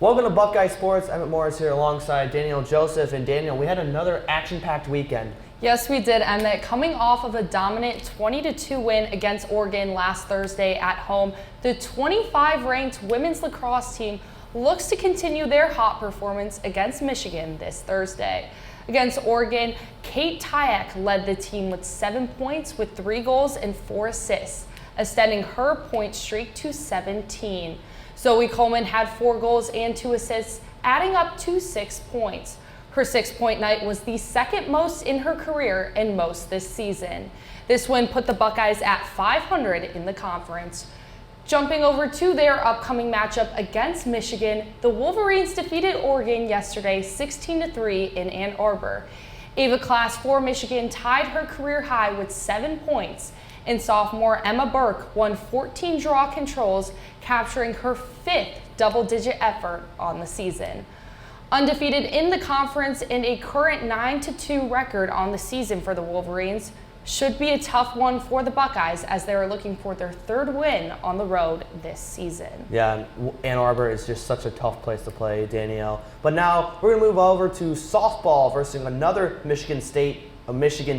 Welcome to Buckeye Sports. Emmet Morris here alongside Danielle Joseph. And Danielle, we had another action-packed weekend. Yes, we did, Emmet. Coming off of a dominant 20-2 win against Oregon last Thursday at home, the 25-ranked women's lacrosse team looks to continue their hot performance against Michigan this Thursday. Against Oregon, Kate Tyack led the team with 7 points with 3 goals and 4 assists, extending her point streak to 17. Zoe Coleman had 4 goals and 2 assists, adding up to 6 points. Her 6-point night was the second most in her career and most this season. This win put the Buckeyes at 500 in the conference. Jumping over to their upcoming matchup against Michigan, the Wolverines defeated Oregon yesterday 16-3 in Ann Arbor. Ava Class for Michigan tied her career high with 7 points, and sophomore Emma Burke won 14 draw controls, capturing her 5th double-digit effort on the season. Undefeated in the conference and a current 9-2 record on the season for the Wolverines, should be a tough one for the Buckeyes as they are looking for their 3rd win on the road this season. Yeah, Ann Arbor is just such a tough place to play, Danielle. But now we're going to move over to softball versus another Michigan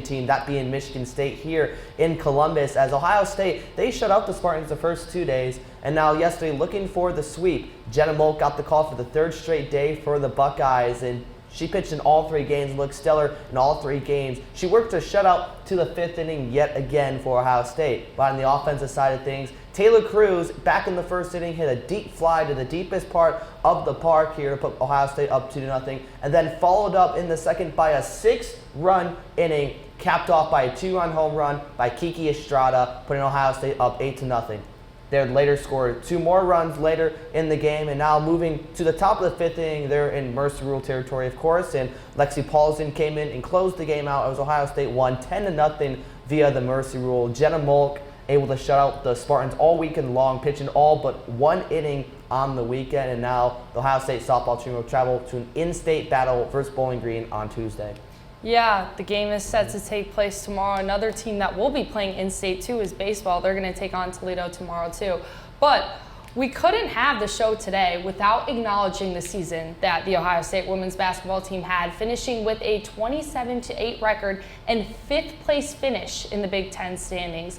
team, that being Michigan State here in Columbus, as Ohio State, they shut out the Spartans the first 2 days, and now yesterday looking for the sweep. Jenna Molk got the call for the 3rd straight day for the Buckeyes, and she pitched in all 3 games, looked stellar in all 3 games. She worked a shutout to the 5th inning yet again for Ohio State. But on the offensive side of things, Taylor Cruz, back in the 1st inning, hit a deep fly to the deepest part of the park here to put Ohio State up 2-0, and then followed up in the 2nd by a 6-run inning, capped off by a 2-run home run by Kiki Estrada, putting Ohio State up 8-0. They later scored 2 more runs later in the game, and now moving to the top of the 5th inning, they're in Mercy Rule territory, of course, and Lexi Paulson came in and closed the game out as Ohio State won 10-0 via the Mercy Rule. Jenna Molk able to shut out the Spartans all weekend long, pitching all but 1 inning on the weekend, and now the Ohio State softball team will travel to an in-state battle versus Bowling Green on Tuesday. Yeah, the game is set to take place tomorrow. Another team that will be playing in-state too is baseball. They're going to take on Toledo tomorrow too. But we couldn't have the show today without acknowledging the season that the Ohio State women's basketball team had, finishing with a 27-8 record and 5th place finish in the Big Ten standings.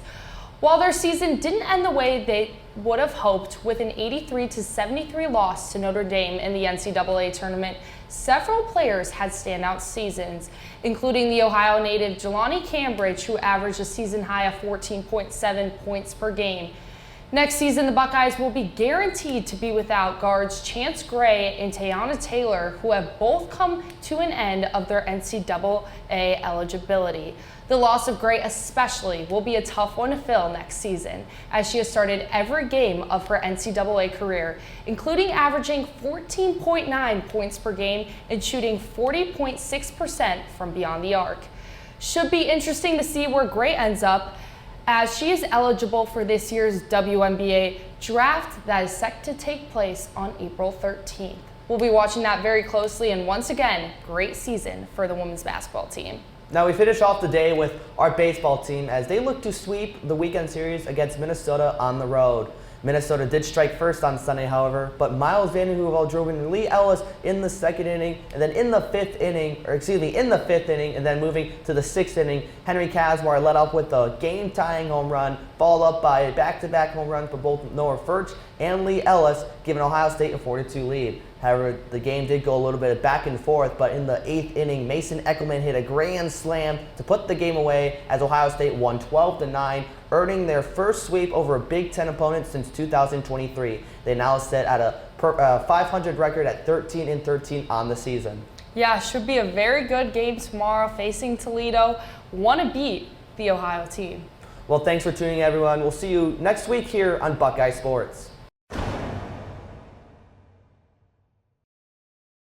While their season didn't end the way they would have hoped, with an 83-73 loss to Notre Dame in the NCAA tournament, several players had standout seasons, including the Ohio native Jelani Cambridge, who averaged a season high of 14.7 points per game. Next season, the Buckeyes will be guaranteed to be without guards Chance Gray and Tayana Taylor, who have both come to an end of their NCAA eligibility. The loss of Gray especially will be a tough one to fill next season, as she has started every game of her NCAA career, including averaging 14.9 points per game and shooting 40.6% from beyond the arc. Should be interesting to see where Gray ends up, as she is eligible for this year's WNBA draft that is set to take place on April 13th. We'll be watching that very closely, and once again, great season for the women's basketball team. Now we finish off the day with our baseball team as they look to sweep the weekend series against Minnesota on the road. Minnesota did strike first on Sunday, however, but Miles Van Hoovel drove in Lee Ellis in the 2nd inning, and then in the 5th inning, and then moving to the 6th inning, Henry Kazmar led up with a game-tying home run, followed up by a back-to-back home run for both Noah Furch and Lee Ellis, giving Ohio State a 4-2 lead. However, the game did go a little bit back and forth, but in the 8th inning, Mason Eckelman hit a grand slam to put the game away as Ohio State won 12-9, earning their first sweep over a Big Ten opponent since 2023. They now sit at a 500 record at 13-13 on the season. Yeah, should be a very good game tomorrow facing Toledo. Want to beat the Ohio team. Well, thanks for tuning in, everyone. We'll see you next week here on Buckeye Sports.